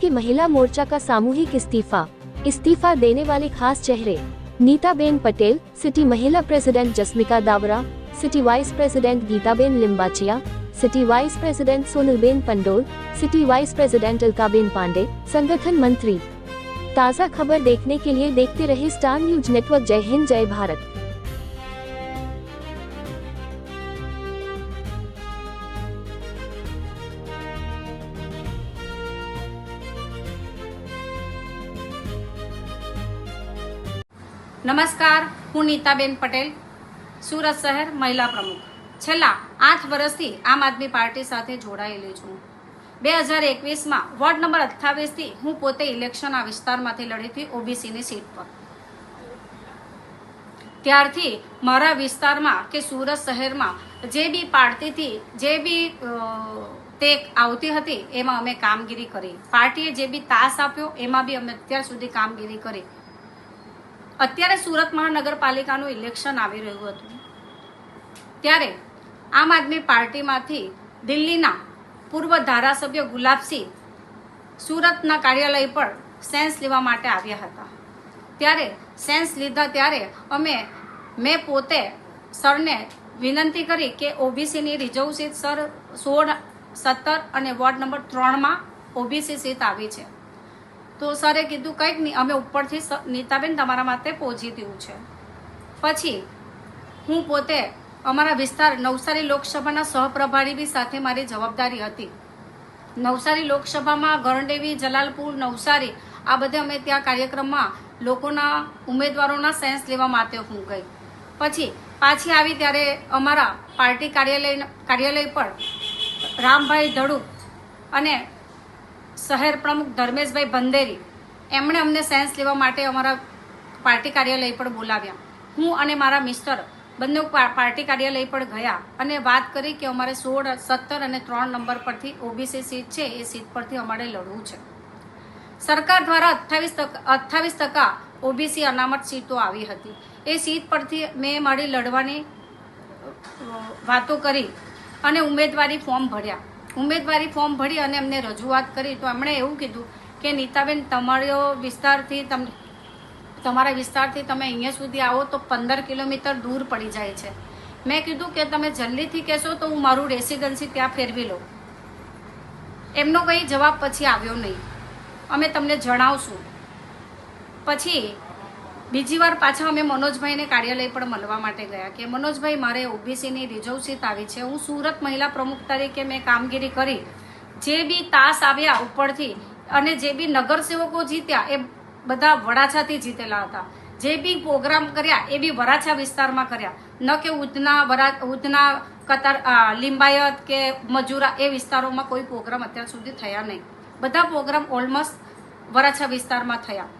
के महिला मोर्चा का सामूहिक इस्तीफा देने वाले खास चेहरे नीताबेन पटेल, सिटी महिला president Jasmika Dawra, city vice president Gitaben Limbachiya, city vice president Sonalben Pandol, city vice president Alkaben Pandey, संगठन मंत्री। ताज़ा खबर देखने के लिए देखते रहे स्टार न्यूज नेटवर्क। जय हिंद, जय भारत। નમસ્કાર, હું નીતાબેન પટેલ, સુરત શહેર મહિલા પ્રમુખ। છેલ્લા 8 વર્ષથી આમ આદમી પાર્ટી સાથે જોડાયેલી છું। 2021માં વોર્ડ નંબર 28 થી હું પોતે ઇલેક્શન આ વિસ્તારમાંથી લડી હતી, ઓબીસીની સીટ પર। ત્યારથી મારા વિસ્તારમાં કે સુરત શહેરમાં જે બી પાર્ટીથી જે બી તે આવતી હતી એમાં અમે કામગીરી કરી। પાર્ટીએ જે બી તાસ આપ્યો એમાં બી અમે અત્યાર સુધી કામગીરી કરી। અત્યારે સુરત મહાનગરપાલિકાનું ઇલેક્શન આવી રહ્યું હતું ત્યારે આમ આદમી પાર્ટીમાંથી દિલ્હીના પૂર્વ ધારાસભ્ય ગુલાબસિંહ સુરતના કાર્યાલય પર સેન્સ લેવા માટે આવ્યા હતા। ત્યારે સેન્સ લીધા ત્યારે મેં પોતે સરને વિનંતી કરી કે ઓબીસીની રિઝર્વ સીટ સર 16, 17 અને વોર્ડ નંબર 3માં ઓબીસી સીટ આવી છે। તો સરે કીધું કંઈક નહીં, અમે ઉપરથી નીતાબેન તમારા માટે પહોંચી દીધું છે। પછી હું પોતે અમારા વિસ્તાર નવસારી લોકસભાના સહપ્રભારી બી સાથે મારી જવાબદારી હતી। નવસારી લોકસભામાં ગણદેવી, જલાલપુર, નવસારી આ બધે અમે ત્યાં કાર્યક્રમમાં લોકોના ઉમેદવારોના સેન્સ લેવા માટે હું ગઈ। પછી પાછી આવી ત્યારે અમારા પાર્ટી કાર્યાલય પર રામભાઈ ધડુક અને શહેર પ્રમુખ ધર્મેશભાઈ બંદેરી એમણે અમને સેન્સ લેવા માટે અમારા પાર્ટી કાર્યાલય પર બોલાવ્યા। હું અને મારા મિસ્ટર બંને પાર્ટી કાર્યાલય પર ગયા અને વાત કરી કે અમારે 16, 17 અને 3 નંબર પરથી ઓબીસી સીટ છે, એ સીટ પરથી અમારે લડવું છે। સરકાર દ્વારા 28% ઓબીસી અનામત સીટો આવી હતી। એ સીટ પરથી મેં મારી લડવાની વાતો કરી અને ઉમેદવારી ફોર્મ ભર્યા। ઉમેદવારી ફોર્મ ભરી અને એમને રજૂઆત કરી તો એમણે એવું કીધું કે નીતાબેન તમારા વિસ્તારથી તમે અહીંયા સુધી આવો તો 15 કિલોમીટર દૂર પડી જાય છે। મેં કીધું કે તમે જલ્દીથી કહેશો તો હું મારું રેસિડન્સી ત્યાં ફેરવી લઉં। એમનો કંઈ જવાબ પછી આવ્યો નહીં, અમે તમને જણાવશું। પછી બીજી વાર પાછા અમે મનોજભાઈને કાર્યાલય પર મળવા માટે ગયા કે મનોજભાઈ મારે ઓબીસીની રિઝર્વ સીટ આવી છે, હું સુરત મહિલા પ્રમુખ તરીકે મેં કામગીરી કરી, જે બી તાસ આવ્યા ઉપરથી અને જે બી નગરસેવકો જીત્યા એ બધા વરાછાથી જીતેલા હતા। જે બી પ્રોગ્રામ કર્યા એ બી વરાછા વિસ્તારમાં કર્યા, ન કે ઉધના કતાર, લિંબાયત કે મજૂરા એ વિસ્તારોમાં કોઈ પ્રોગ્રામ અત્યાર સુધી થયા નહીં। બધા પ્રોગ્રામ ઓલમોસ્ટ વરાછા વિસ્તારમાં થયા।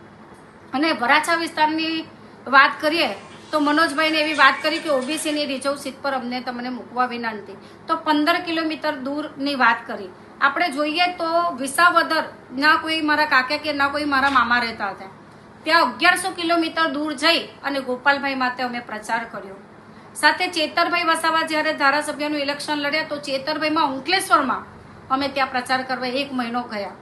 અને વરાછા વિસ્તારની વાત કરીએ તો મનોજભાઈને એવી વાત કરી કે ઓબીસીની રિઝર્વ સીટ પર તમને મૂકવા વિનંતી। તો 15 કિલોમીટર દૂરની વાત કરી। આપણે જોઈએ તો વિસાવદર ના કોઈ મારા કાકા કે ના કોઈ મારા મામા રહેતા હતા, ત્યાં 1100 કિલોમીટર દૂર જઈ અને ગોપાલભાઈ માટે અમે પ્રચાર કર્યો। સાથે ચેતરભાઈ વસાવા જ્યારે ધારાસભ્યનું ઇલેક્શન લડ્યા તો ચેતરભાઈમાં અંકલેશ્વરમાં અમે ત્યાં પ્રચાર કરવા 1 મહિનો ગયા।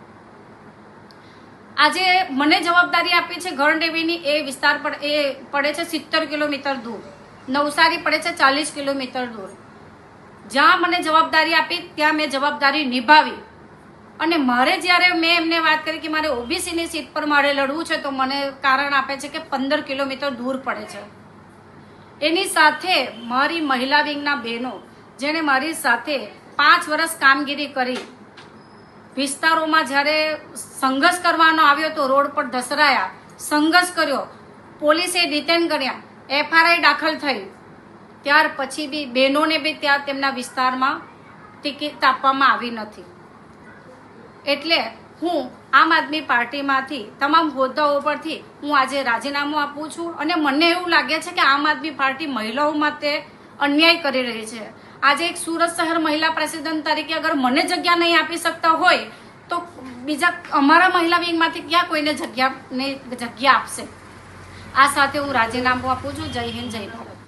આજે મને જવાબદારી આપી છે ગણદેવીની, એ વિસ્તાર પર એ પડે છે 70 કિલોમીટર દૂર, નવસારી પડે છે 40 કિલોમીટર દૂર। જ્યાં મને જવાબદારી આપી ત્યાં મેં જવાબદારી નિભાવી અને મારે જ્યારે મેં એમને વાત કરી કે મારે ઓબીસીની સીટ પર મારે લડવું છે તો મને કારણ આપે છે કે 15 કિલોમીટર દૂર પડે છે। એની સાથે મારી મહિલા વિંગના બહેનો જેણે મારી સાથે 5 વર્ષ કામગીરી કરી, વિસ્તારોમાં જ્યારે સંઘર્ષ કરવાનો આવ્યો તો રોડ પર ધસરાયા, સંઘર્ષ કર્યો, પોલીસે ડિટેન કર્યા, એફઆરઆઈ દાખલ થઈ, ત્યાર પછી બી બહેનોને બી ત્યાં તેમના વિસ્તારમાં ટિકિટ આપવામાં આવી નથી। એટલે હું આમ આદમી પાર્ટીમાંથી તમામ હોદ્દાઓ પરથી હું આજે રાજીનામું આપું છું અને મને એવું લાગે છે કે આમ આદમી પાર્ટી મહિલાઓ માટે અન્યાય કરી રહી છે। આજે એક સુરત શહેર મહિલા પ્રેસિડેન્ટ તરીકે અગર મને જગ્યા નહીં આપી શકતા હોય તો બીજા અમારા મહિલા વિંગમાંથી ક્યાં કોઈને જગ્યા આપશે। આ સાથે હું રાજીનામું આપું છું। જય હિન્દ, જય ભારત।